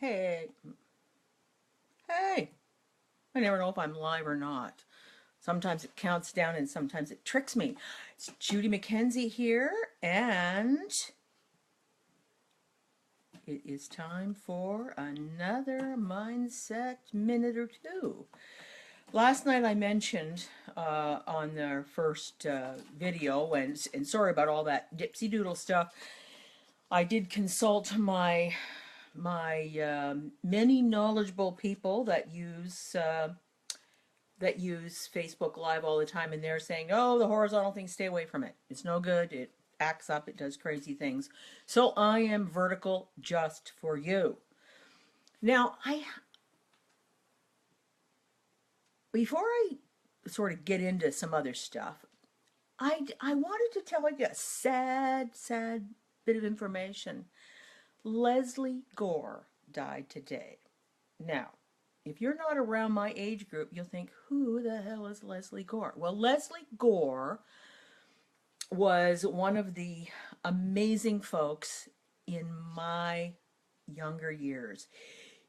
Hey, hey, I never know if I'm live or not. Sometimes it counts down and sometimes it tricks me. It's Judy McKenzie here, and it is time for another Mindset Minute or Two. Last night I mentioned on the first video, and sorry about all that dipsy doodle stuff, I did consult my many knowledgeable people that use Facebook Live all the time, and they're saying, "Oh, the horizontal thing, stay away from it. It's no good. It acts up. It does crazy things." So I am vertical just for you. Now, I before I sort of get into some other stuff, I wanted to tell you a sad bit of information. Lesley Gore died today. Now, if you're not around my age group, you'll think, who the hell is Lesley Gore? Well, Lesley Gore was one of the amazing folks in my younger years.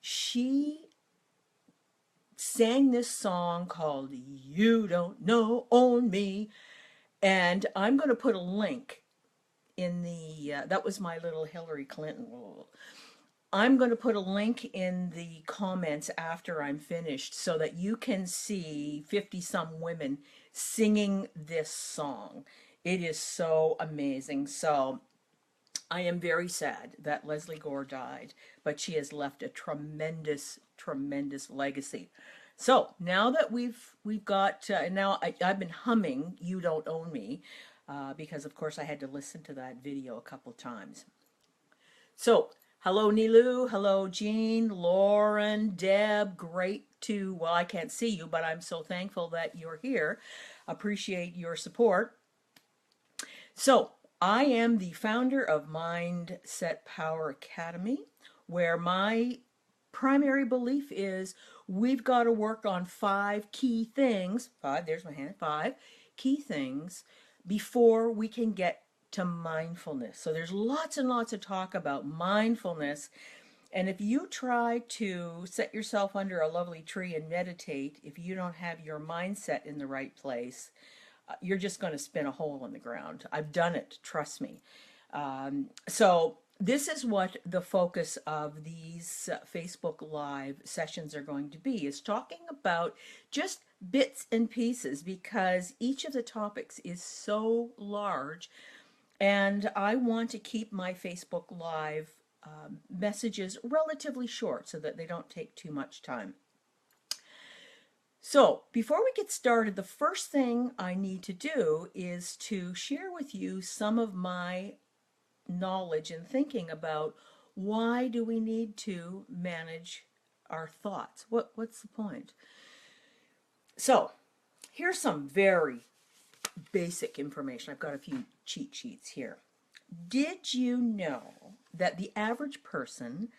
She sang this song called You Don't Know Own Me, and I'm going to put a link in that was my little Hillary Clinton. I'm going to put a link in the comments after I'm finished so that you can see 50 some women singing this song. It is so amazing. So I am very sad that Lesley Gore died, but she has left a tremendous legacy. So now that we've got now I've been humming "You Don't Own Me" because of course I had to listen to that video a couple times. So hello Nilu, hello Jean, Lauren, Deb. Well, I can't see you, but I'm so thankful that you're here. Appreciate your support. So I am the founder of Mindset Power Academy, where my primary belief is we've got to work on five key things. Five, there's my hand, five key things before we can get to mindfulness. So there's lots and lots of talk about mindfulness. And if you try to set yourself under a lovely tree and meditate, if you don't have your mindset in the right place, you're just going to spin a hole in the ground. I've done it, trust me. So this is what the focus of these Facebook Live sessions are going to be, is talking about just bits and pieces, because each of the topics is so large, and I want to keep my Facebook Live messages relatively short so that they don't take too much time. So before we get started, the first thing I need to do is to share with you some of my knowledge and thinking about why do we need to manage our thoughts? What's the point? So here's some very basic information. I've got a few cheat sheets here. Did you know that the average person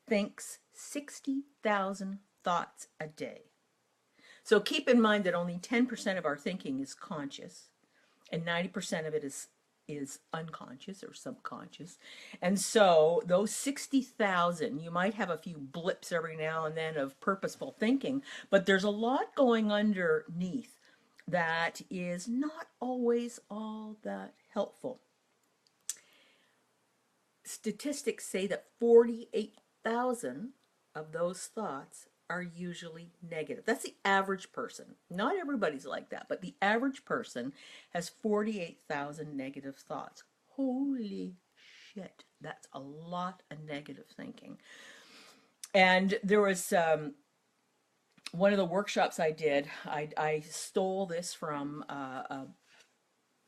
thinks 60,000 thoughts a day? So keep in mind that only 10% of our thinking is conscious, and 90% of it is unconscious or subconscious. And so those 60,000, you might have a few blips every now and then of purposeful thinking, but there's a lot going underneath that is not always all that helpful. Statistics say that 48,000 of those thoughts are usually negative. That's the average person. Not everybody's like that, but the average person has 48,000 negative thoughts. Holy shit, that's a lot of negative thinking. And there was one of the workshops I did, I stole this from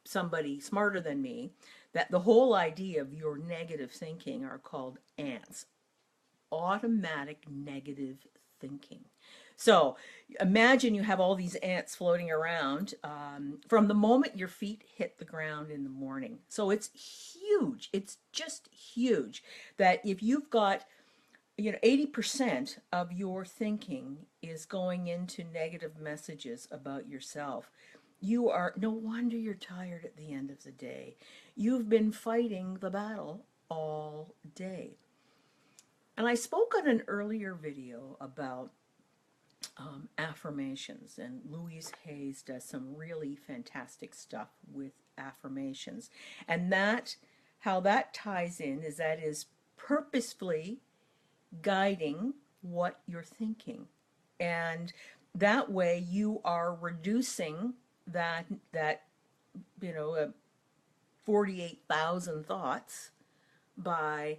somebody smarter than me, that the whole idea of your negative thinking are called ants, automatic negative thinking. So imagine you have all these ants floating around from the moment your feet hit the ground in the morning. So it's huge. It's just huge that if you've got 80% of your thinking is going into negative messages about yourself. No wonder you're tired at the end of the day. You've been fighting the battle all day. And I spoke on an earlier video about affirmations, and Louise Hayes does some really fantastic stuff with affirmations. And how that ties in is that is purposefully guiding what you're thinking. And that way you are reducing that 48,000 thoughts by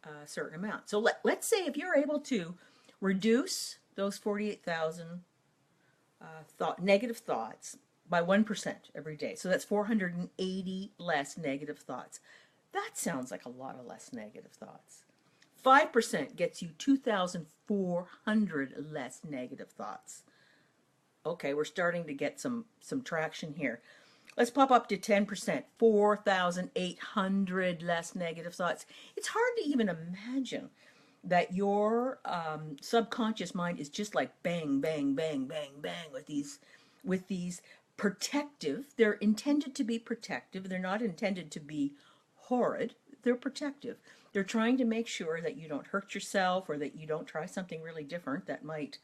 a certain amount. So let's say if you're able to reduce those 48,000 negative thoughts by 1% every day. So that's 480 less negative thoughts. That sounds like a lot of less negative thoughts. 5% gets you 2,400 less negative thoughts. Okay, we're starting to get some traction here. Let's pop up to 10%, 4,800 less negative thoughts. It's hard to even imagine that your subconscious mind is just like bang, bang, bang, bang, bang with these protective. They're intended to be protective. They're not intended to be horrid. They're protective. They're trying to make sure that you don't hurt yourself or that you don't try something really different that might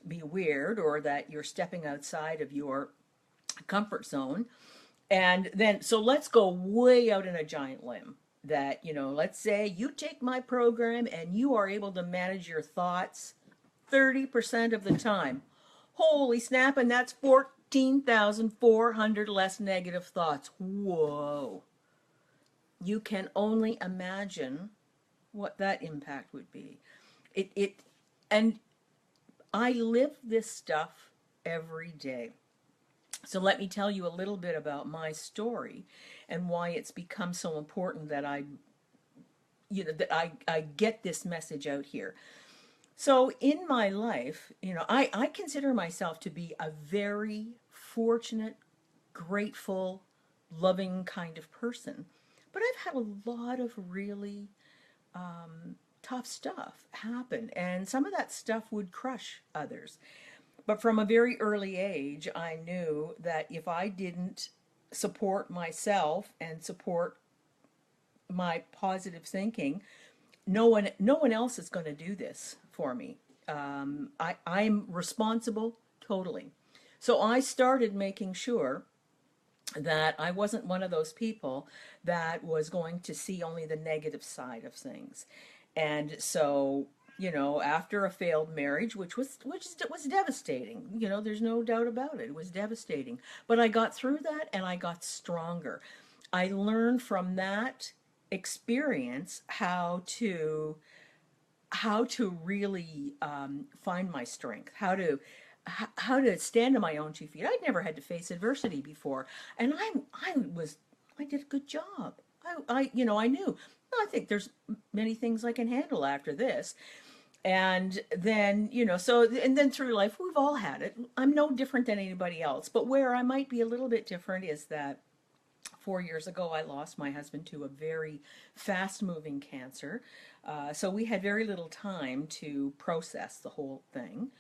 be weird or that you're stepping outside of your comfort zone. And then, so let's go way out in a giant limb that, let's say you take my program and you are able to manage your thoughts 30% of the time. Holy snap, and that's 14,400 less negative thoughts. Whoa. You can only imagine what that impact would be. And I live this stuff every day. So let me tell you a little bit about my story and why it's become so important that I get this message out here. So in my life, I consider myself to be a very fortunate, grateful, loving kind of person. But I've had a lot of really tough stuff happen, and some of that stuff would crush others. But from a very early age, I knew that if I didn't support myself and support my positive thinking, no one else is going to do this for me. I'm responsible totally. So I started making sure that I wasn't one of those people that was going to see only the negative side of things. And so, after a failed marriage, which was devastating, there's no doubt about it. It was devastating. But I got through that and I got stronger. I learned from that experience how to really find my strength, how to stand on my own 2 feet. I'd never had to face adversity before, and I did a good job. I knew. I think there's many things I can handle after this. And then, and then through life, we've all had it. I'm no different than anybody else. But where I might be a little bit different is that 4 years ago, I lost my husband to a very fast-moving cancer. So we had very little time to process the whole thing.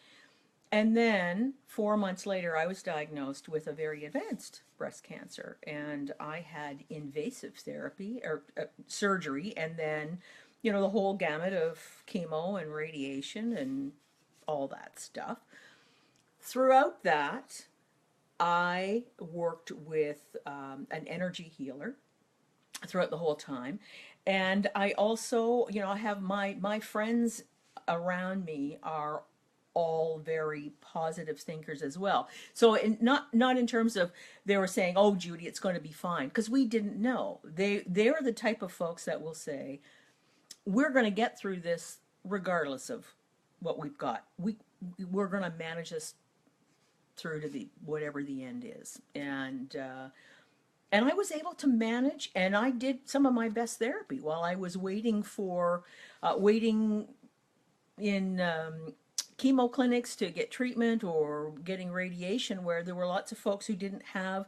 And then 4 months later, I was diagnosed with a very advanced breast cancer, and I had invasive therapy or surgery, and then, the whole gamut of chemo and radiation and all that stuff. Throughout that, I worked with an energy healer throughout the whole time, and I also, I have my friends around me are all very positive thinkers as well. So not in terms of they were saying, "Oh, Judy, it's going to be fine," because we didn't know. They're the type of folks that will say, "We're going to get through this regardless of what we've got. We're going to manage this through to the whatever the end is." And I was able to manage, and I did some of my best therapy while I was waiting in chemo clinics to get treatment or getting radiation, where there were lots of folks who didn't have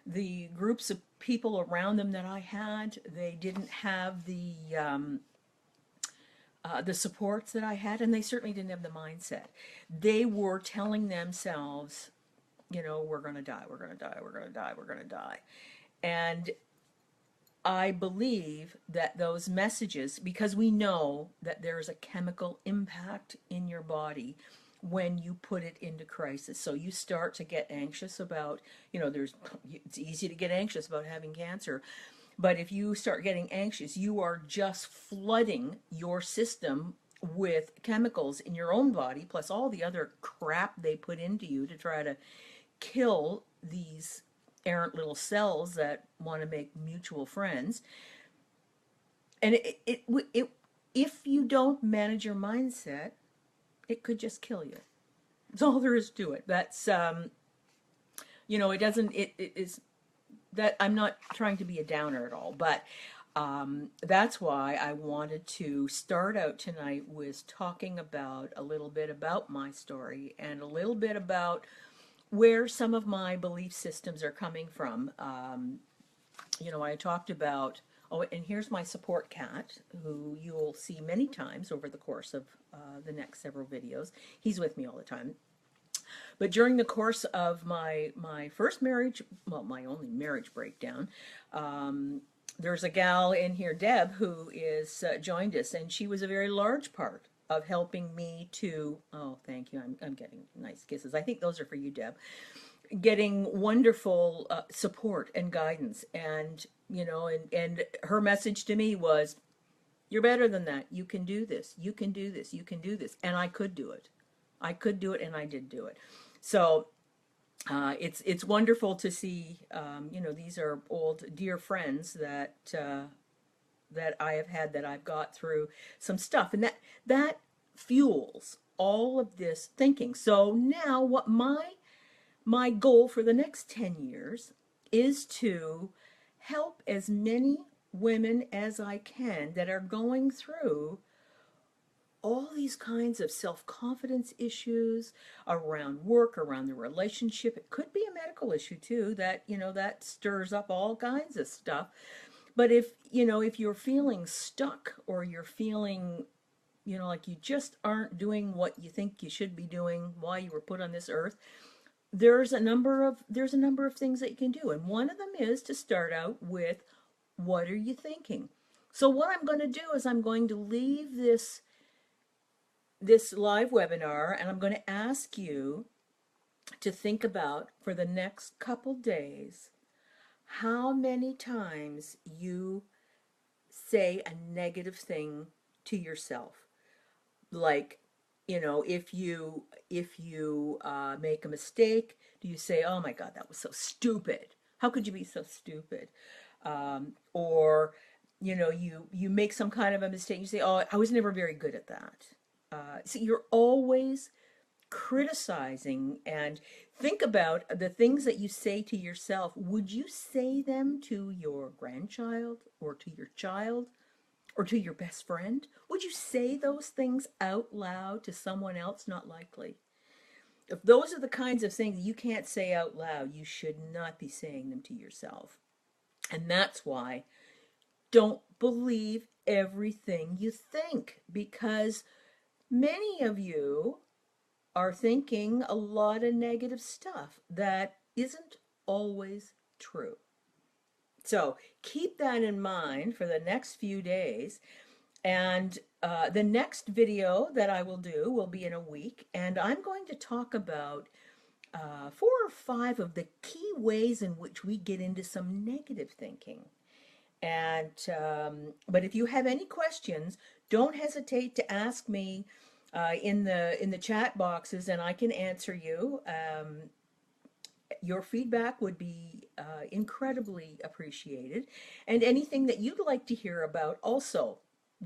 the groups of people around them that I had. They didn't have the supports that I had, and they certainly didn't have the mindset. They were telling themselves, we're going to die, we're going to die, we're going to die, we're going to die. And I believe that those messages, because we know that there's a chemical impact in your body when you put it into crisis. So you start to get anxious about, it's easy to get anxious about having cancer. But if you start getting anxious, you are just flooding your system with chemicals in your own body, plus all the other crap they put into you to try to kill these errant little cells that want to make mutual friends. And if you don't manage your mindset, it could just kill you. That's all there is to it. That's it doesn't. It is that I'm not trying to be a downer at all, but that's why I wanted to start out tonight with talking about a little bit about my story and a little bit about where some of my belief systems are coming from. I talked about, oh, and here's my support cat, who you'll see many times over the course of the next several videos. He's with me all the time. But during the course of my first marriage, well, my only marriage breakdown, there's a gal in here, Deb, who is joined us, and she was a very large part of helping me to, oh, thank you, I'm getting nice kisses. I think those are for you, Deb. Getting wonderful support and guidance. And, and her message to me was, you're better than that. You can do this. You can do this. You can do this. And I could do it. I could do it, and I did do it. So it's wonderful to see. These are old dear friends that I have had, that I've got through some stuff, and that fuels all of this thinking. So now, what my goal for the next 10 years is to help as many women as I can that are going through all these kinds of self-confidence issues around work, around the relationship. It could be a medical issue too, that that stirs up all kinds of stuff. But if you're feeling stuck, or you're feeling like you just aren't doing what you think you should be doing while you were put on this earth, there's a number of things that you can do. And one of them is to start out with, what are you thinking? So what I'm going to do is I'm going to leave this live webinar, and I'm going to ask you to think about, for the next couple days, how many times you say a negative thing to yourself. Like, if you make a mistake, do you say, oh my God, that was so stupid? How could you be so stupid? Or you make some kind of a mistake, you say, oh, I was never very good at that. So you're always criticizing. And think about the things that you say to yourself. Would you say them to your grandchild, or to your child, or to your best friend? Would you say those things out loud to someone else? Not likely. If those are the kinds of things you can't say out loud, you should not be saying them to yourself. And that's why, don't believe everything you think, because many of you are thinking a lot of negative stuff that isn't always true. So keep that in mind for the next few days. And the next video that I will do will be in a week, and I'm going to talk about 4 or 5 of the key ways in which we get into some negative thinking. And but if you have any questions, don't hesitate to ask me in the chat boxes, and I can answer you. Your feedback would be incredibly appreciated, and anything that you'd like to hear about, also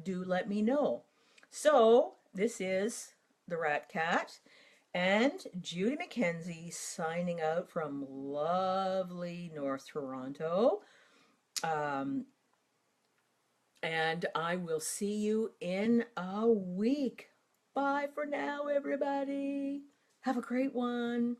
do let me know. So this is the Rat Cat and Judy McKenzie signing out from lovely North Toronto. And I will see you in a week. Bye for now, everybody. Have a great one.